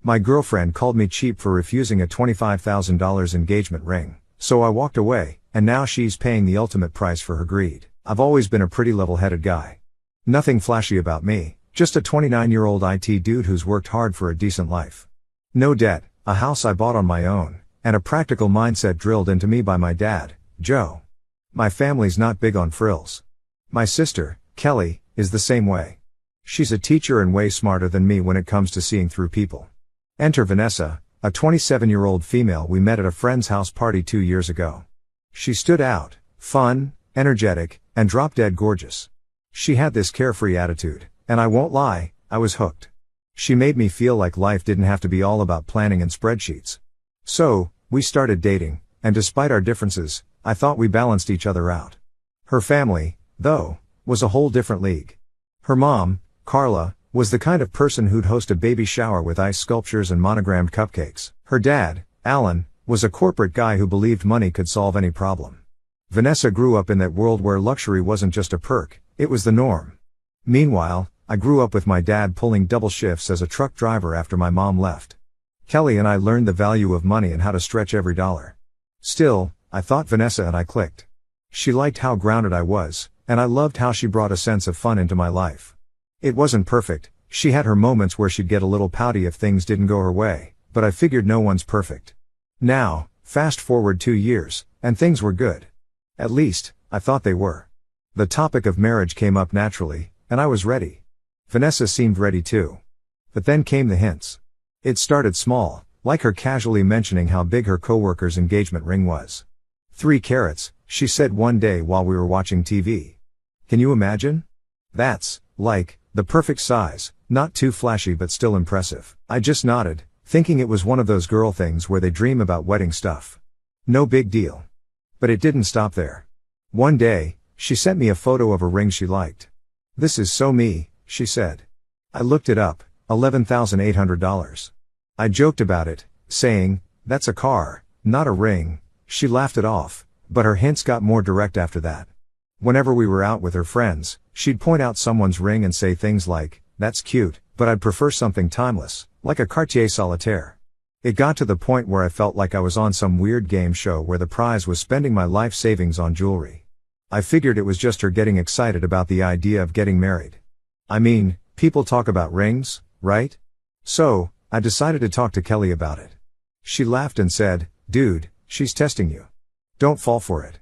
My girlfriend called me cheap for refusing a $25,000 engagement ring, so I walked away, and now she's paying the ultimate price for her greed. I've always been a pretty level-headed guy. Nothing flashy about me, just a 29-year-old IT dude who's worked hard for a decent life. No debt, a house I bought on my own, and a practical mindset drilled into me by my dad, Joe. My family's not big on frills. My sister, Qley, is the same way. She's a teacher and way smarter than me when it comes to seeing through people. Enter Vanessa, a 27-year-old female we met at a friend's house party 2 years ago. She stood out, fun, energetic, and drop-dead gorgeous. She had this carefree attitude, and I won't lie, I was hooked. She made me feel like life didn't have to be all about planning and spreadsheets. So, we started dating, and despite our differences, I thought we balanced each other out. Her family, though, was a whole different league. Her mom, Carla, was the kind of person who'd host a baby shower with ice sculptures and monogrammed cupcakes. Her dad, Alan, was a corporate guy who believed money could solve any problem. Vanessa grew up in that world where luxury wasn't just a perk, it was the norm. Meanwhile, I grew up with my dad pulling double shifts as a truck driver after my mom left. Qley and I learned the value of money and how to stretch every dollar. Still, I thought Vanessa and I clicked. She liked how grounded I was, and I loved how she brought a sense of fun into my life. It wasn't perfect, she had her moments where she'd get a little pouty if things didn't go her way, but I figured no one's perfect. Now, fast forward 2 years, and things were good. At least, I thought they were. The topic of marriage came up naturally, and I was ready. Vanessa seemed ready too. But then came the hints. It started small, like her casually mentioning how big her coworker's engagement ring was. 3 carats, she said one day while we were watching TV. Can you imagine? That's, like, the perfect size, not too flashy but still impressive. I just nodded, thinking it was one of those girl things where they dream about wedding stuff. No big deal. But it didn't stop there. One day, she sent me a photo of a ring she liked. "This is so me," she said. I looked it up, $11,800. I joked about it, saying, "That's a car, not a ring." She laughed it off, but her hints got more direct after that. Whenever we were out with her friends, she'd point out someone's ring and say things like, "That's cute, but I'd prefer something timeless, like a Cartier Solitaire." It got to the point where I felt like I was on some weird game show where the prize was spending my life savings on jewelry. I figured it was just her getting excited about the idea of getting married. I mean, people talk about rings, right? So, I decided to talk to Qley about it. She laughed and said, "Dude, she's testing you. Don't fall for it."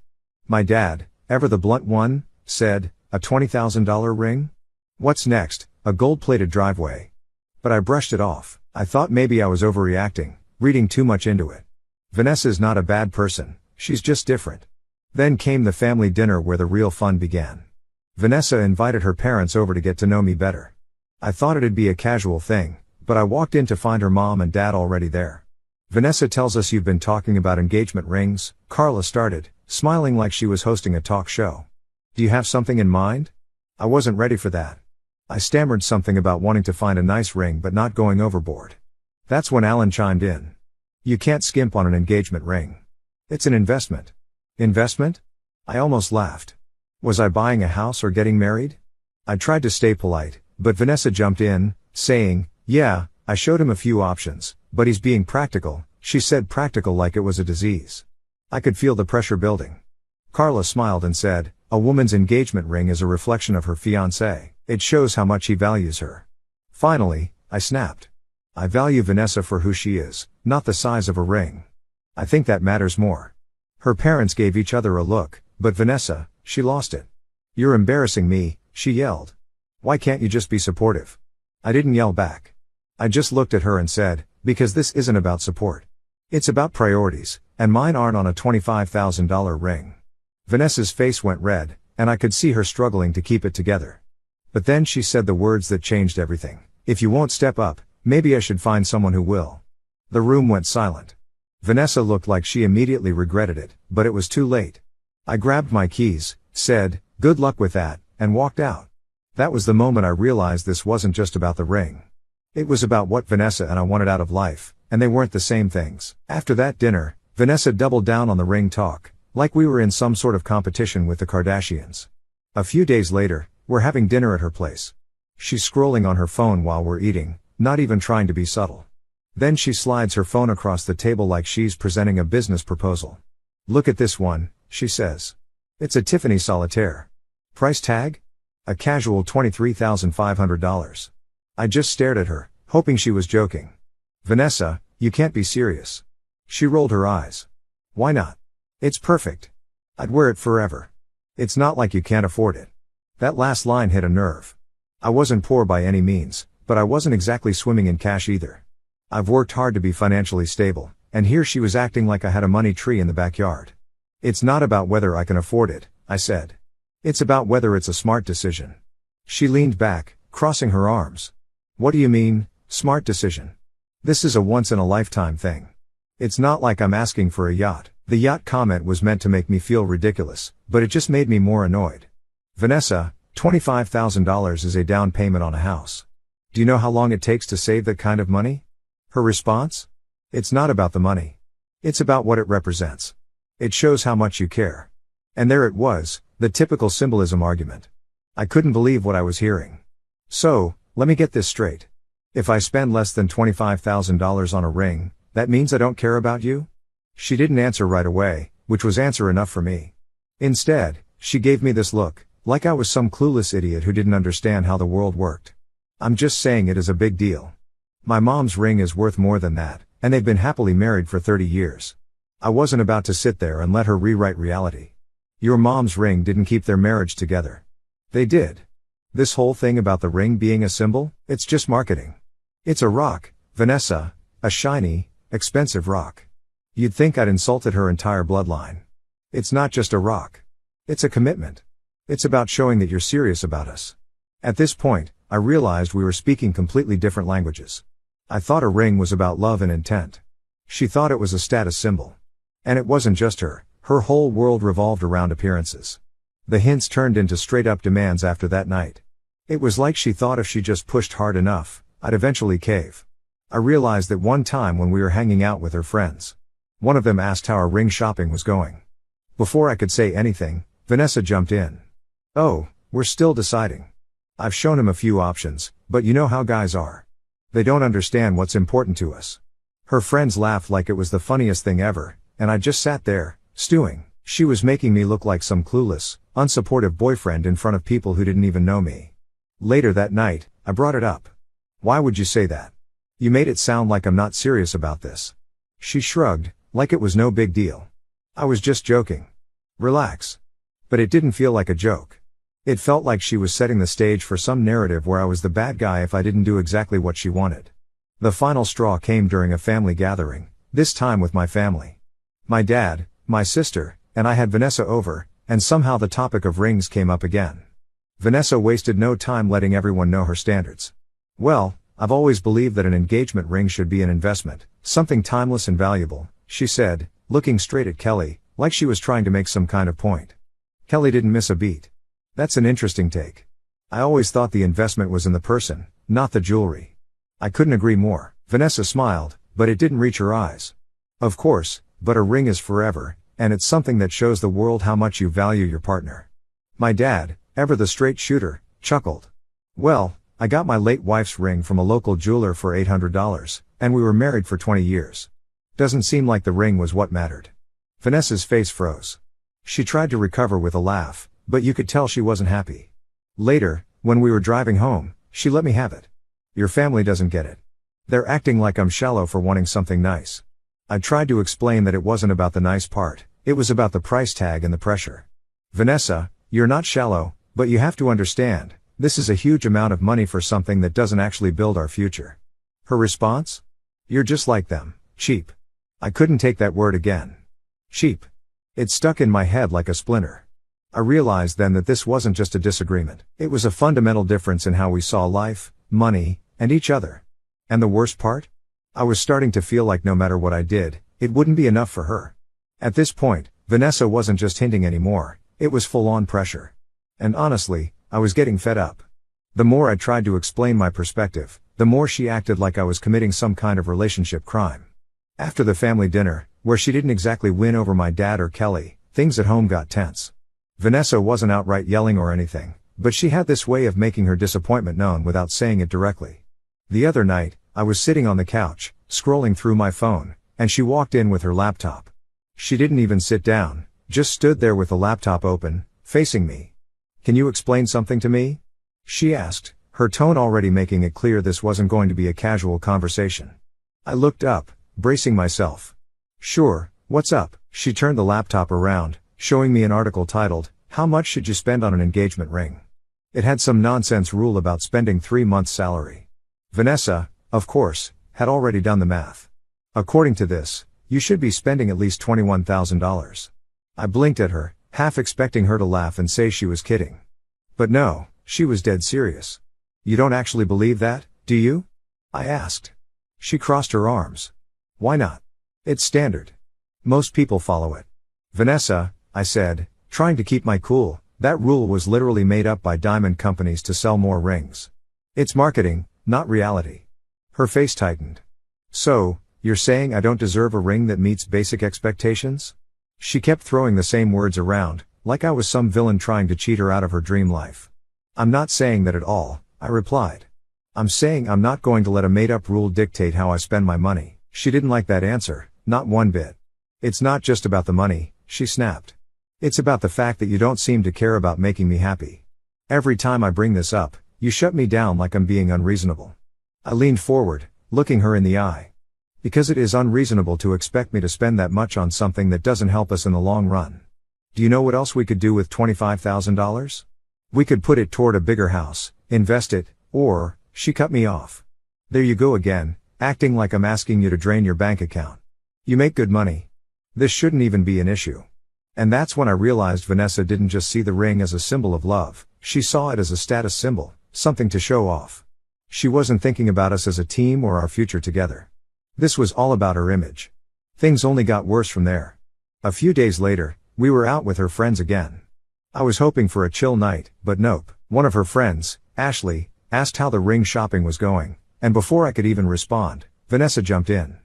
My dad, ever the blunt one, said, "A $20,000 ring? What's next, a gold-plated driveway?" But I brushed it off. I thought maybe I was overreacting, reading too much into it. Vanessa's not a bad person, she's just different. Then came the family dinner where the real fun began. Vanessa invited her parents over to get to know me better. I thought it'd be a casual thing, but I walked in to find her mom and dad already there. "Vanessa tells us you've been talking about engagement rings," Carla started, smiling like she was hosting a talk show. "Do you have something in mind?" I wasn't ready for that. I stammered something about wanting to find a nice ring but not going overboard. That's when Alan chimed in. "You can't skimp on an engagement ring. It's an investment." Investment? I almost laughed. Was I buying a house or getting married? I tried to stay polite, but Vanessa jumped in, saying, "Yeah, I showed him a few options, but he's being practical." She said practical like it was a disease. I could feel the pressure building. Carla smiled and said, "A woman's engagement ring is a reflection of her fiancé. It shows how much he values her." Finally, I snapped. I value Vanessa for who she is, not the size of a ring. I think that matters more. Her parents gave each other a look, but Vanessa, she lost it. "You're embarrassing me," she yelled. "Why can't you just be supportive?" I didn't yell back. I just looked at her and said, "Because this isn't about support. It's about priorities, and mine aren't on a $25,000 ring." Vanessa's face went red, and I could see her struggling to keep it together. But then she said the words that changed everything. "If you won't step up, maybe I should find someone who will." The room went silent. Vanessa looked like she immediately regretted it, but it was too late. I grabbed my keys, said, "Good luck with that," and walked out. That was the moment I realized this wasn't just about the ring. It was about what Vanessa and I wanted out of life, and they weren't the same things. After that dinner, Vanessa doubled down on the ring talk, like we were in some sort of competition with the Kardashians. A few days later, we're having dinner at her place. She's scrolling on her phone while we're eating, not even trying to be subtle. Then she slides her phone across the table like she's presenting a business proposal. "Look at this one," she says. "It's a Tiffany solitaire. Price tag? A casual $23,500. I just stared at her, hoping she was joking. "Vanessa, you can't be serious." She rolled her eyes. "Why not? It's perfect. I'd wear it forever. It's not like you can't afford it." That last line hit a nerve. I wasn't poor by any means, but I wasn't exactly swimming in cash either. I've worked hard to be financially stable, and here she was acting like I had a money tree in the backyard. "It's not about whether I can afford it," I said. "It's about whether it's a smart decision." She leaned back, crossing her arms. "What do you mean, smart decision? This is a once-in-a-lifetime thing. It's not like I'm asking for a yacht." The yacht comment was meant to make me feel ridiculous, but it just made me more annoyed. "Vanessa, $25,000 is a down payment on a house. Do you know how long it takes to save that kind of money?" Her response? "It's not about the money. It's about what it represents. It shows how much you care." And there it was, the typical symbolism argument. I couldn't believe what I was hearing. "So, let me get this straight. If I spend less than $25,000 on a ring, that means I don't care about you?" She didn't answer right away, which was answer enough for me. Instead, she gave me this look, like I was some clueless idiot who didn't understand how the world worked. "I'm just saying it is a big deal. My mom's ring is worth more than that, and they've been happily married for 30 years. I wasn't about to sit there and let her rewrite reality. Your mom's ring didn't keep their marriage together. They did. This whole thing about the ring being a symbol, it's just marketing. It's a rock, Vanessa, a shiny, expensive rock. You'd think I'd insulted her entire bloodline. It's not just a rock. It's a commitment. It's about showing that you're serious about us." At this point, I realized we were speaking completely different languages. I thought a ring was about love and intent. She thought it was a status symbol. And it wasn't just her whole world revolved around appearances. The hints turned into straight-up demands after that night. It was like she thought if she just pushed hard enough, I'd eventually cave. I realized that one time when we were hanging out with her friends. One of them asked how our ring shopping was going. Before I could say anything, Vanessa jumped in. "Oh, we're still deciding. I've shown him a few options, but you know how guys are. They don't understand what's important to us." Her friends laughed like it was the funniest thing ever, and I just sat there, stewing. She was making me look like some clueless, unsupportive boyfriend in front of people who didn't even know me. Later that night, I brought it up. "Why would you say that? You made it sound like I'm not serious about this." She shrugged, like it was no big deal. "I was just joking. Relax." But it didn't feel like a joke. It felt like she was setting the stage for some narrative where I was the bad guy if I didn't do exactly what she wanted. The final straw came during a family gathering, this time with my family. My dad, my sister, and I had Vanessa over, and somehow the topic of rings came up again. Vanessa wasted no time letting everyone know her standards. "Well, I've always believed that an engagement ring should be an investment, something timeless and valuable," she said, looking straight at Qley, like she was trying to make some kind of point. Qley didn't miss a beat. "That's an interesting take. I always thought the investment was in the person, not the jewelry." I couldn't agree more. Vanessa smiled, but it didn't reach her eyes. "Of course, but a ring is forever, and it's something that shows the world how much you value your partner." My dad, ever the straight shooter, chuckled. "Well, I got my late wife's ring from a local jeweler for $800, and we were married for 20 years. Doesn't seem like the ring was what mattered." Vanessa's face froze. She tried to recover with a laugh, but you could tell she wasn't happy. Later, when we were driving home, she let me have it. "Your family doesn't get it. They're acting like I'm shallow for wanting something nice." I tried to explain that it wasn't about the nice part, it was about the price tag and the pressure. "Vanessa, you're not shallow, but you have to understand, this is a huge amount of money for something that doesn't actually build our future." Her response? "You're just like them, cheap." I couldn't take that word again. Cheap. It stuck in my head like a splinter. I realized then that this wasn't just a disagreement, it was a fundamental difference in how we saw life, money, and each other. And the worst part? I was starting to feel like no matter what I did, it wouldn't be enough for her. At this point, Vanessa wasn't just hinting anymore, it was full-on pressure. And honestly, I was getting fed up. The more I tried to explain my perspective, the more she acted like I was committing some kind of relationship crime. After the family dinner, where she didn't exactly win over my dad or Qley, things at home got tense. Vanessa wasn't outright yelling or anything, but she had this way of making her disappointment known without saying it directly. The other night, I was sitting on the couch, scrolling through my phone, and she walked in with her laptop. She didn't even sit down, just stood there with the laptop open, facing me. "Can you explain something to me?" she asked, her tone already making it clear this wasn't going to be a casual conversation. I looked up, bracing myself. "Sure, what's up?" She turned the laptop around, showing me an article titled, "How much should you spend on an engagement ring?" It had some nonsense rule about spending 3 months' salary. Vanessa, of course, had already done the math. According to this, you should be spending at least $21,000. I blinked at her, half expecting her to laugh and say she was kidding. But no, she was dead serious. "You don't actually believe that, do you?" I asked. She crossed her arms. "Why not? It's standard. Most people follow it." "Vanessa," I said, trying to keep my cool, "that rule was literally made up by diamond companies to sell more rings. It's marketing, not reality." Her face tightened. "So, you're saying I don't deserve a ring that meets basic expectations?" She kept throwing the same words around, like I was some villain trying to cheat her out of her dream life. "I'm not saying that at all," I replied. "I'm saying I'm not going to let a made-up rule dictate how I spend my money." She didn't like that answer, not one bit. "It's not just about the money," she snapped. "It's about the fact that you don't seem to care about making me happy. Every time I bring this up, you shut me down like I'm being unreasonable." I leaned forward, looking her in the eye. "Because it is unreasonable to expect me to spend that much on something that doesn't help us in the long run. Do you know what else we could do with $25,000? We could put it toward a bigger house, invest it, or..." She cut me off. "There you go again, acting like I'm asking you to drain your bank account. You make good money. This shouldn't even be an issue." And that's when I realized Vanessa didn't just see the ring as a symbol of love, she saw it as a status symbol, something to show off. She wasn't thinking about us as a team or our future together. This was all about her image. Things only got worse from there. A few days later, we were out with her friends again. I was hoping for a chill night, but nope. One of her friends, Ashley, asked how the ring shopping was going, and before I could even respond, Vanessa jumped in.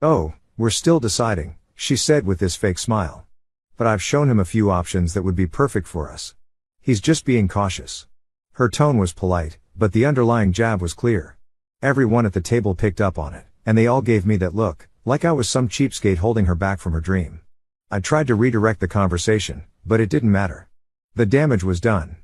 "Oh, we're still deciding," she said with this fake smile. "But I've shown him a few options that would be perfect for us. He's just being cautious." Her tone was polite, but the underlying jab was clear. Everyone at the table picked up on it, and they all gave me that look, like I was some cheapskate holding her back from her dream. I tried to redirect the conversation, but it didn't matter. The damage was done.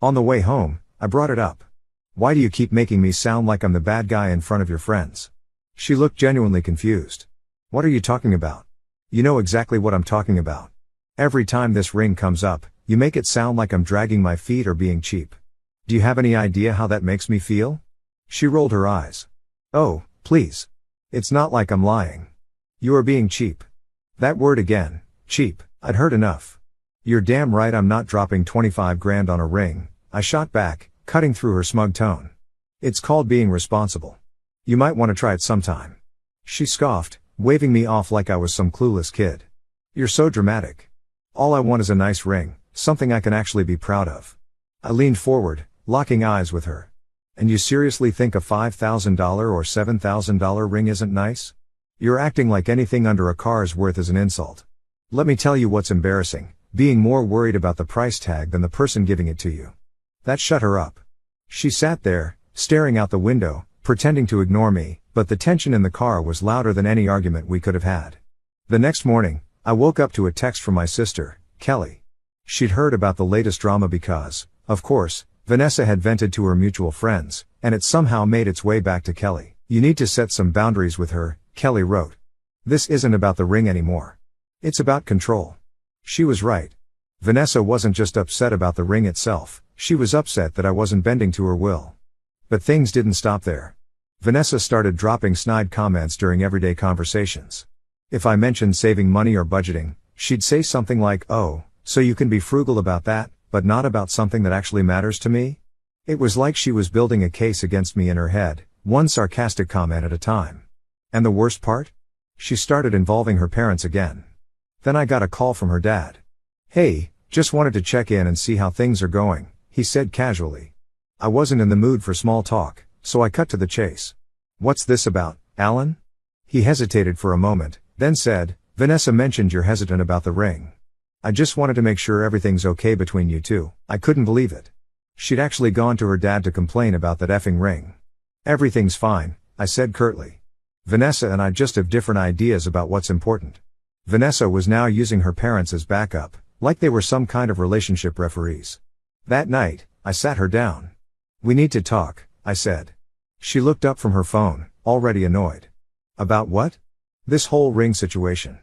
On the way home, I brought it up. "Why do you keep making me sound like I'm the bad guy in front of your friends?" She looked genuinely confused. "What are you talking about?" "You know exactly what I'm talking about. Every time this ring comes up, you make it sound like I'm dragging my feet or being cheap. Do you have any idea how that makes me feel?" She rolled her eyes. "Oh, please. It's not like I'm lying. You are being cheap." That word again, cheap, I'd heard enough. "You're damn right I'm not dropping 25 grand on a ring," I shot back, cutting through her smug tone. "It's called being responsible. You might want to try it sometime." She scoffed, waving me off like I was some clueless kid. "You're so dramatic. All I want is a nice ring, something I can actually be proud of." I leaned forward, locking eyes with her. "And you seriously think a $5,000 or $7,000 ring isn't nice? You're acting like anything under a car's worth is an insult. Let me tell you what's embarrassing, being more worried about the price tag than the person giving it to you." That shut her up. She sat there, staring out the window, pretending to ignore me, but the tension in the car was louder than any argument we could have had. The next morning, I woke up to a text from my sister, Qley. She'd heard about the latest drama because, of course, Vanessa had vented to her mutual friends, and it somehow made its way back to Qley. "You need to set some boundaries with her," Qley wrote. "This isn't about the ring anymore. It's about control." She was right. Vanessa wasn't just upset about the ring itself, she was upset that I wasn't bending to her will. But things didn't stop there. Vanessa started dropping snide comments during everyday conversations. If I mentioned saving money or budgeting, she'd say something like, "Oh, so you can be frugal about that, but not about something that actually matters to me?" It was like she was building a case against me in her head, one sarcastic comment at a time. And the worst part? She started involving her parents again. Then I got a call from her dad. "Hey, just wanted to check in and see how things are going," he said casually. I wasn't in the mood for small talk, so I cut to the chase. "What's this about, Alan?" He hesitated for a moment, then said, "Vanessa mentioned you're hesitant about the ring. I just wanted to make sure everything's okay between you two." I couldn't believe it. She'd actually gone to her dad to complain about that effing ring. "Everything's fine," I said curtly. Vanessa and I just have different ideas about what's important. Vanessa was now using her parents as backup, like they were some kind of relationship referees. That night, I sat her down. "We need to talk," I said. She looked up from her phone, already annoyed. "About what?" "This whole ring situation.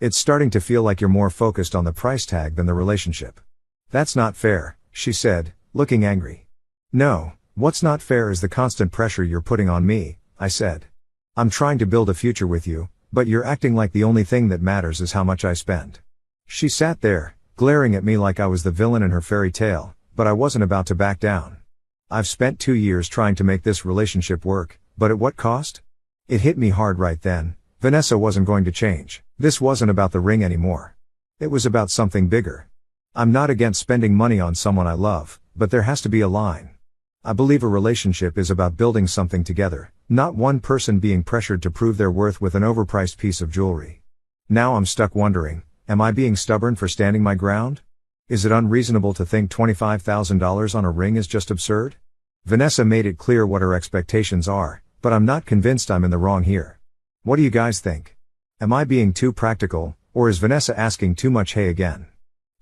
It's starting to feel like you're more focused on the price tag than the relationship." "That's not fair," she said, looking angry. "No, what's not fair is the constant pressure you're putting on me," I said. "I'm trying to build a future with you, but you're acting like the only thing that matters is how much I spend." She sat there, glaring at me like I was the villain in her fairy tale, but I wasn't about to back down. "I've spent 2 years trying to make this relationship work, but at what cost?" It hit me hard right then. Vanessa wasn't going to change. This wasn't about the ring anymore. It was about something bigger. I'm not against spending money on someone I love, but there has to be a line. I believe a relationship is about building something together, not one person being pressured to prove their worth with an overpriced piece of jewelry. Now I'm stuck wondering, am I being stubborn for standing my ground? Is it unreasonable to think $25,000 on a ring is just absurd? Vanessa made it clear what her expectations are, but I'm not convinced I'm in the wrong here. What do you guys think? Am I being too practical, or is Vanessa asking too much again?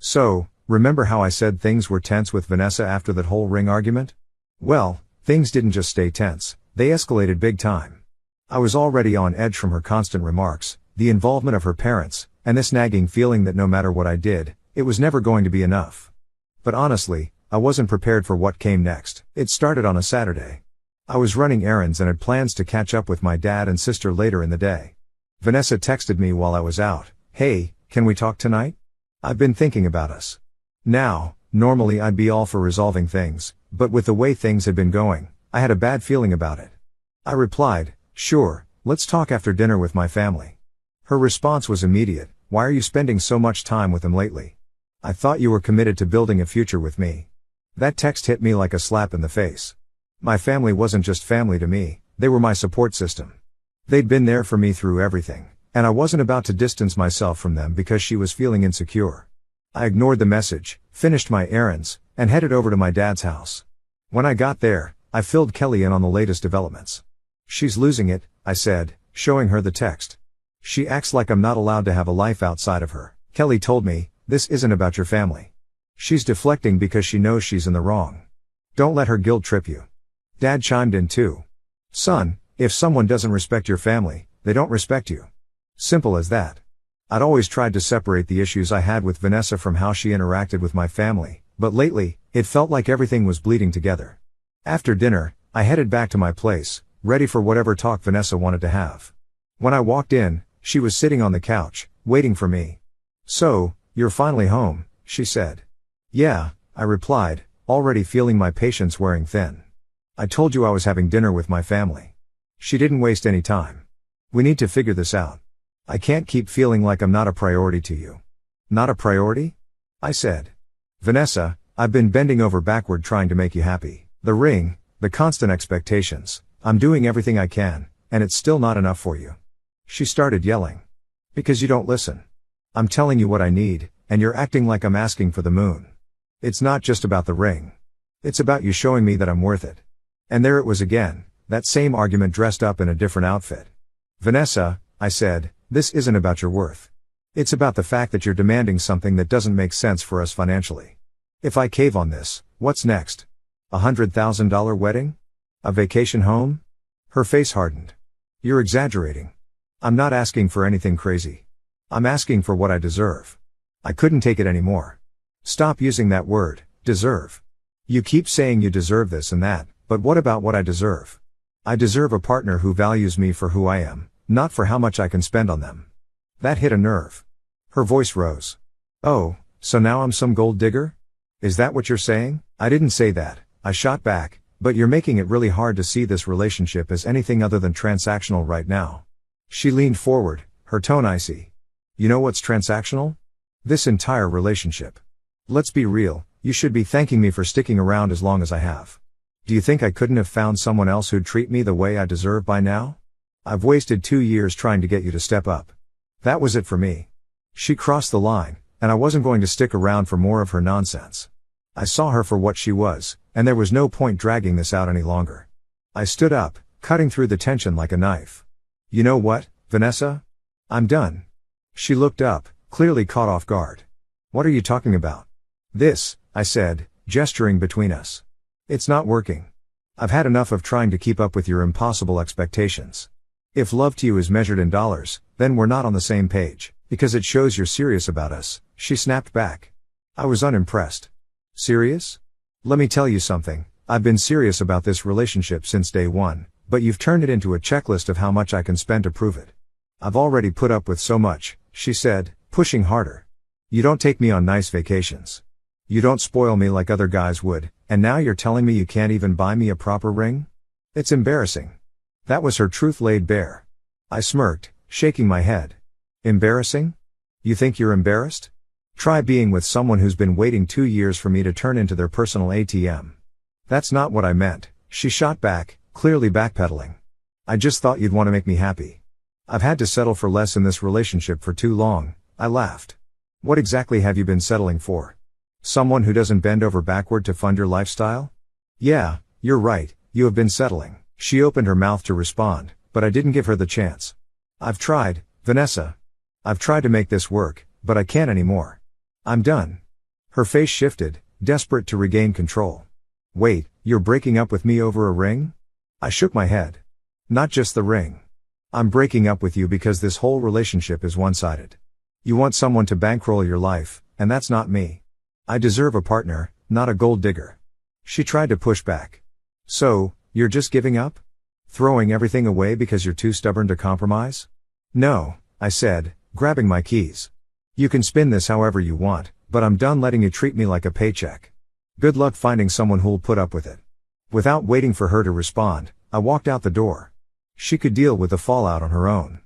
So, remember how I said things were tense with Vanessa after that whole ring argument? Well, things didn't just stay tense, they escalated big time. I was already on edge from her constant remarks, the involvement of her parents, and this nagging feeling that no matter what I did, it was never going to be enough. But honestly, I wasn't prepared for what came next. It started on a Saturday. I was running errands and had plans to catch up with my dad and sister later in the day. Vanessa texted me while I was out, "Hey, can we talk tonight? I've been thinking about us." Now, normally I'd be all for resolving things, but with the way things had been going, I had a bad feeling about it. I replied, "Sure, let's talk after dinner with my family." Her response was immediate, "Why are you spending so much time with them lately? I thought you were committed to building a future with me." That text hit me like a slap in the face. My family wasn't just family to me, they were my support system. They'd been there for me through everything, and I wasn't about to distance myself from them because she was feeling insecure. I ignored the message, finished my errands, and headed over to my dad's house. When I got there, I filled Qley in on the latest developments. "She's losing it," I said, showing her the text. "She acts like I'm not allowed to have a life outside of her." Qley told me, "This isn't about your family. She's deflecting because she knows she's in the wrong. Don't let her guilt trip you." Dad chimed in too. "Son, if someone doesn't respect your family, they don't respect you. Simple as that." I'd always tried to separate the issues I had with Vanessa from how she interacted with my family, but lately, it felt like everything was bleeding together. After dinner, I headed back to my place, ready for whatever talk Vanessa wanted to have. When I walked in, she was sitting on the couch, waiting for me. "So, you're finally home," she said. "Yeah," I replied, already feeling my patience wearing thin. "I told you I was having dinner with my family." She didn't waste any time. "We need to figure this out. I can't keep feeling like I'm not a priority to you." "Not a priority?" I said. "Vanessa, I've been bending over backward trying to make you happy. The ring, the constant expectations, I'm doing everything I can, and it's still not enough for you." She started yelling. "Because you don't listen. I'm telling you what I need, and you're acting like I'm asking for the moon. It's not just about the ring. It's about you showing me that I'm worth it." And there it was again, that same argument dressed up in a different outfit. "Vanessa," I said, "this isn't about your worth. It's about the fact that you're demanding something that doesn't make sense for us financially. If I cave on this, what's next? $100,000 wedding? A vacation home?" Her face hardened. "You're exaggerating. I'm not asking for anything crazy. I'm asking for what I deserve." I couldn't take it anymore. "Stop using that word, deserve. You keep saying you deserve this and that, but what about what I deserve? I deserve a partner who values me for who I am, not for how much I can spend on them." That hit a nerve. Her voice rose. "Oh, so now I'm some gold digger? Is that what you're saying?" "I didn't say that," I shot back, "but you're making it really hard to see this relationship as anything other than transactional right now." She leaned forward, her tone icy. "You know what's transactional? This entire relationship. Let's be real, you should be thanking me for sticking around as long as I have. Do you think I couldn't have found someone else who'd treat me the way I deserve by now? I've wasted 2 years trying to get you to step up. That was it for me." She crossed the line, and I wasn't going to stick around for more of her nonsense. I saw her for what she was, and there was no point dragging this out any longer. I stood up, cutting through the tension like a knife. You know what, Vanessa? I'm done. She looked up, clearly caught off guard. What are you talking about? This, I said, gesturing between us. It's not working. I've had enough of trying to keep up with your impossible expectations. If love to you is measured in dollars, then we're not on the same page, because it shows you're serious about us, she snapped back. I was unimpressed. Serious? Let me tell you something, I've been serious about this relationship since day one, but you've turned it into a checklist of how much I can spend to prove it. I've already put up with so much, she said, pushing harder. You don't take me on nice vacations. You don't spoil me like other guys would, and now you're telling me you can't even buy me a proper ring? It's embarrassing. That was her truth laid bare. I smirked, shaking my head. Embarrassing? You think you're embarrassed? Try being with someone who's been waiting 2 years for me to turn into their personal ATM. That's not what I meant, she shot back, clearly backpedaling. I just thought you'd want to make me happy. I've had to settle for less in this relationship for too long, I laughed. What exactly have you been settling for? Someone who doesn't bend over backward to fund your lifestyle? Yeah, you're right, you have been settling. She opened her mouth to respond, but I didn't give her the chance. I've tried, Vanessa. I've tried to make this work, but I can't anymore. I'm done. Her face shifted, desperate to regain control. Wait, you're breaking up with me over a ring? I shook my head. Not just the ring. I'm breaking up with you because this whole relationship is one-sided. You want someone to bankroll your life, and that's not me. I deserve a partner, not a gold digger. She tried to push back. So, you're just giving up? Throwing everything away because you're too stubborn to compromise? No, I said, grabbing my keys. You can spin this however you want, but I'm done letting you treat me like a paycheck. Good luck finding someone who'll put up with it. Without waiting for her to respond, I walked out the door. She could deal with the fallout on her own.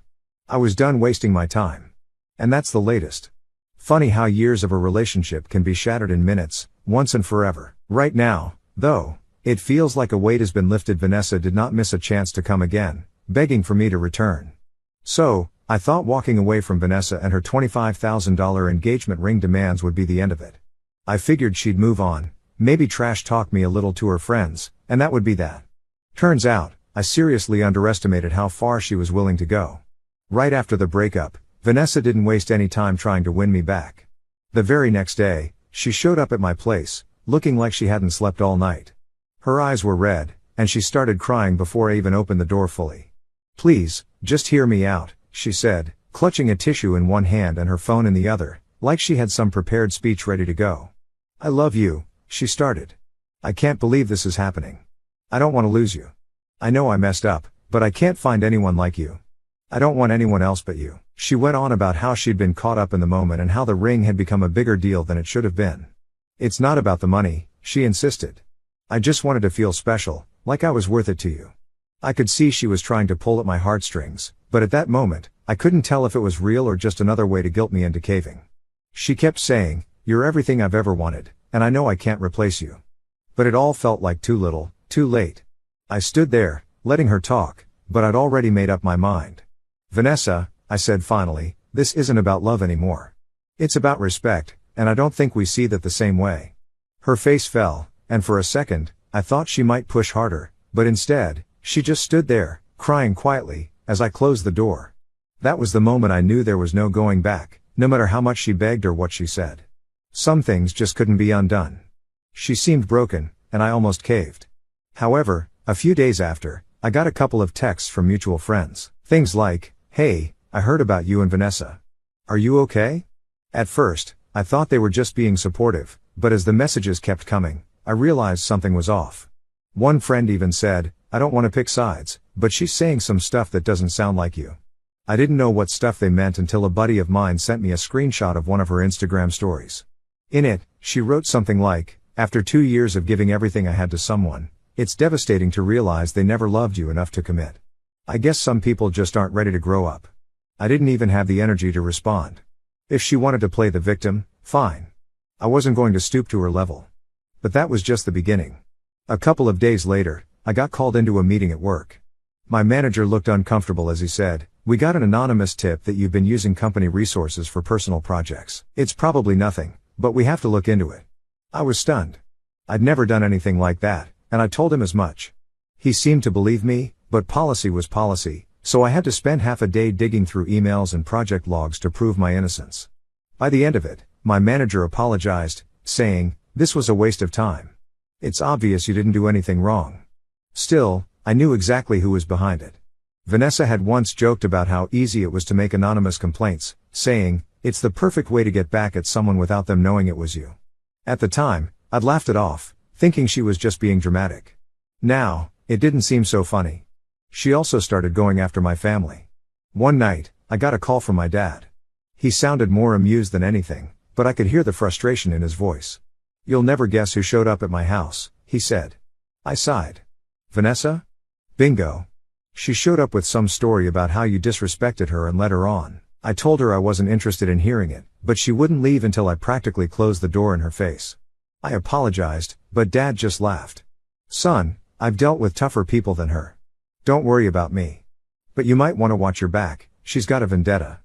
I was done wasting my time. And that's the latest. Funny how years of a relationship can be shattered in minutes, once and forever. Right now, though, it feels like a weight has been lifted. Vanessa did not miss a chance to come again, begging for me to return. So, I thought walking away from Vanessa and her $25,000 engagement ring demands would be the end of it. I figured she'd move on, maybe trash talk me a little to her friends, and that would be that. Turns out, I seriously underestimated how far she was willing to go. Right after the breakup, Vanessa didn't waste any time trying to win me back. The very next day, she showed up at my place, looking like she hadn't slept all night. Her eyes were red, and she started crying before I even opened the door fully. Please, just hear me out, she said, clutching a tissue in one hand and her phone in the other, like she had some prepared speech ready to go. I love you, she started. I can't believe this is happening. I don't want to lose you. I know I messed up, but I can't find anyone like you. I don't want anyone else but you. She went on about how she'd been caught up in the moment and how the ring had become a bigger deal than it should have been. It's not about the money, she insisted. I just wanted to feel special, like I was worth it to you. I could see she was trying to pull at my heartstrings, but at that moment, I couldn't tell if it was real or just another way to guilt me into caving. She kept saying, "You're everything I've ever wanted, and I know I can't replace you." But it all felt like too little, too late. I stood there, letting her talk, but I'd already made up my mind. Vanessa, I said finally, this isn't about love anymore. It's about respect, and I don't think we see that the same way. Her face fell, and for a second, I thought she might push harder, but instead, she just stood there, crying quietly, as I closed the door. That was the moment I knew there was no going back, no matter how much she begged or what she said. Some things just couldn't be undone. She seemed broken, and I almost caved. However, a few days after, I got a couple of texts from mutual friends. Things like, "Hey, I heard about you and Vanessa. Are you okay?" At first, I thought they were just being supportive, but as the messages kept coming, I realized something was off. One friend even said, "I don't want to pick sides, but she's saying some stuff that doesn't sound like you." I didn't know what stuff they meant until a buddy of mine sent me a screenshot of one of her Instagram stories. In it, she wrote something like, "After 2 years of giving everything I had to someone, it's devastating to realize they never loved you enough to commit. I guess some people just aren't ready to grow up." I didn't even have the energy to respond. If she wanted to play the victim, fine. I wasn't going to stoop to her level. But that was just the beginning. A couple of days later, I got called into a meeting at work. My manager looked uncomfortable as he said, "We got an anonymous tip that you've been using company resources for personal projects. It's probably nothing, but we have to look into it." I was stunned. I'd never done anything like that, and I told him as much. He seemed to believe me, but policy was policy, so I had to spend half a day digging through emails and project logs to prove my innocence. By the end of it, my manager apologized, saying, "This was a waste of time. It's obvious you didn't do anything wrong." Still, I knew exactly who was behind it. Vanessa had once joked about how easy it was to make anonymous complaints, saying, "It's the perfect way to get back at someone without them knowing it was you." At the time, I'd laughed it off, thinking she was just being dramatic. Now, it didn't seem so funny. She also started going after my family. One night, I got a call from my dad. He sounded more amused than anything, but I could hear the frustration in his voice. "You'll never guess who showed up at my house," he said. I sighed. "Vanessa? Bingo. She showed up with some story about how you disrespected her and led her on." I told her I wasn't interested in hearing it, but she wouldn't leave until I practically closed the door in her face. I apologized, but Dad just laughed. "Son, I've dealt with tougher people than her. Don't worry about me. But you might want to watch your back, she's got a vendetta."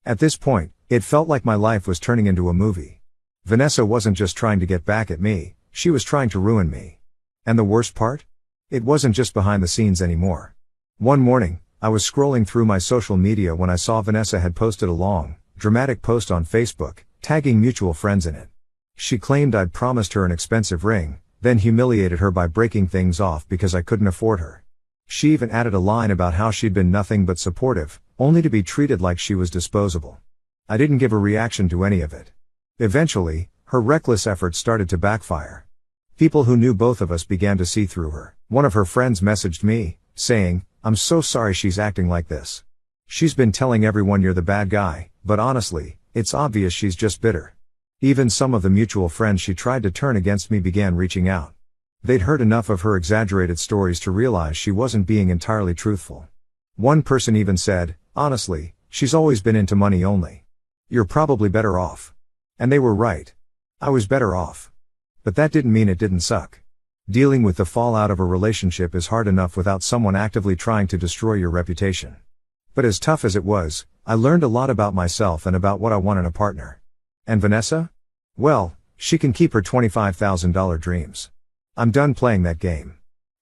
At this point, it felt like my life was turning into a movie. Vanessa wasn't just trying to get back at me, she was trying to ruin me. And the worst part? It wasn't just behind the scenes anymore. One morning, I was scrolling through my social media when I saw Vanessa had posted a long, dramatic post on Facebook, tagging mutual friends in it. She claimed I'd promised her an expensive ring, then humiliated her by breaking things off because I couldn't afford her. She even added a line about how she'd been nothing but supportive, only to be treated like she was disposable. I didn't give a reaction to any of it. Eventually, her reckless efforts started to backfire. People who knew both of us began to see through her. One of her friends messaged me, saying, "I'm so sorry she's acting like this. She's been telling everyone you're the bad guy, but honestly, it's obvious she's just bitter." Even some of the mutual friends she tried to turn against me began reaching out. They'd heard enough of her exaggerated stories to realize she wasn't being entirely truthful. One person even said, "Honestly, she's always been into money only. You're probably better off." And they were right. I was better off. But that didn't mean it didn't suck. Dealing with the fallout of a relationship is hard enough without someone actively trying to destroy your reputation. But as tough as it was, I learned a lot about myself and about what I want in a partner. And Vanessa? Well, she can keep her $25,000 dreams. I'm done playing that game.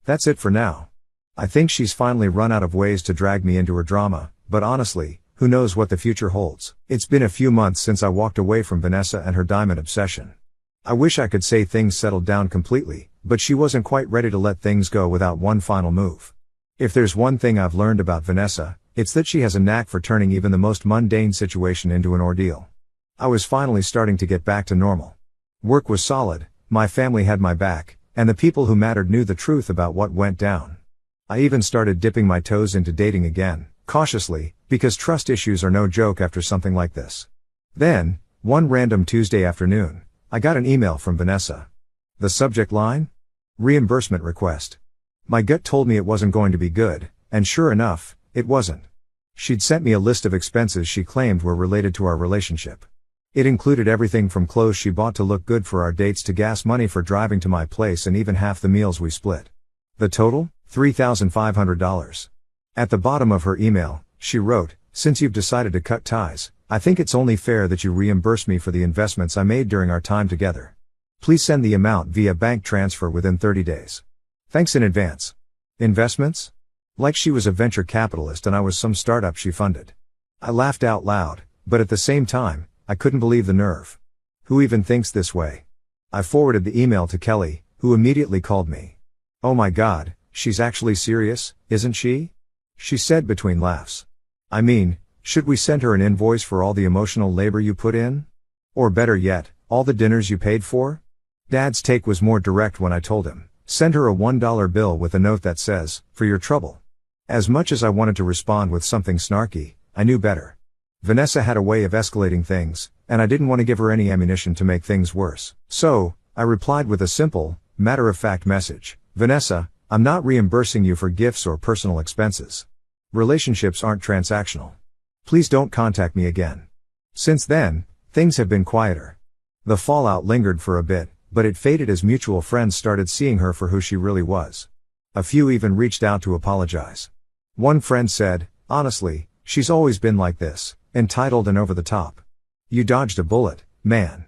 That's it for now. I think she's finally run out of ways to drag me into her drama, but honestly, who knows what the future holds. It's been a few months since I walked away from Vanessa and her diamond obsession. I wish I could say things settled down completely, but she wasn't quite ready to let things go without one final move. If there's one thing I've learned about Vanessa, it's that she has a knack for turning even the most mundane situation into an ordeal. I was finally starting to get back to normal. Work was solid, my family had my back, and the people who mattered knew the truth about what went down. I even started dipping my toes into dating again, cautiously, because trust issues are no joke after something like this. Then, one random Tuesday afternoon, I got an email from Vanessa. The subject line? Reimbursement request. My gut told me it wasn't going to be good, and sure enough, it wasn't. She'd sent me a list of expenses she claimed were related to our relationship. It included everything from clothes she bought to look good for our dates to gas money for driving to my place and even half the meals we split. The total? $3,500. At the bottom of her email, she wrote, "Since you've decided to cut ties, I think it's only fair that you reimburse me for the investments I made during our time together. Please send the amount via bank transfer within 30 days. Thanks in advance." Investments? Like she was a venture capitalist and I was some startup she funded. I laughed out loud, but at the same time, I couldn't believe the nerve. Who even thinks this way? I forwarded the email to Qley, who immediately called me. "Oh my God, she's actually serious, isn't she?" she said between laughs. "I mean, should we send her an invoice for all the emotional labor you put in? Or better yet, all the dinners you paid for?" Dad's take was more direct when I told him, "Send her a $1 bill with a note that says, 'For your trouble.'" As much as I wanted to respond with something snarky, I knew better. Vanessa had a way of escalating things, and I didn't want to give her any ammunition to make things worse. So, I replied with a simple, matter-of-fact message. "Vanessa, I'm not reimbursing you for gifts or personal expenses. Relationships aren't transactional. Please don't contact me again." Since then, things have been quieter. The fallout lingered for a bit, but it faded as mutual friends started seeing her for who she really was. A few even reached out to apologize. One friend said, "Honestly, she's always been like this, entitled and over the top. You dodged a bullet, man."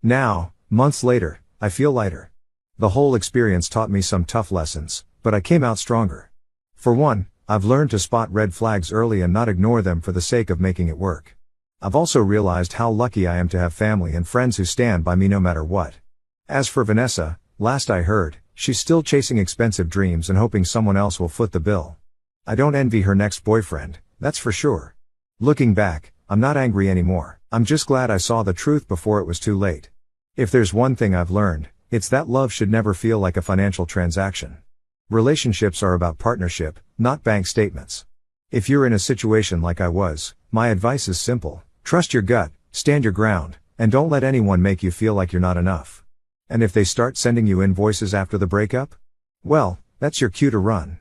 Now, months later, I feel lighter. The whole experience taught me some tough lessons, but I came out stronger. For one, I've learned to spot red flags early and not ignore them for the sake of making it work. I've also realized how lucky I am to have family and friends who stand by me no matter what. As for Vanessa, last I heard, she's still chasing expensive dreams and hoping someone else will foot the bill. I don't envy her next boyfriend, that's for sure. Looking back, I'm not angry anymore. I'm just glad I saw the truth before it was too late. If there's one thing I've learned, it's that love should never feel like a financial transaction. Relationships are about partnership, not bank statements. If you're in a situation like I was, my advice is simple. Trust your gut, stand your ground, and don't let anyone make you feel like you're not enough. And if they start sending you invoices after the breakup? Well, that's your cue to run.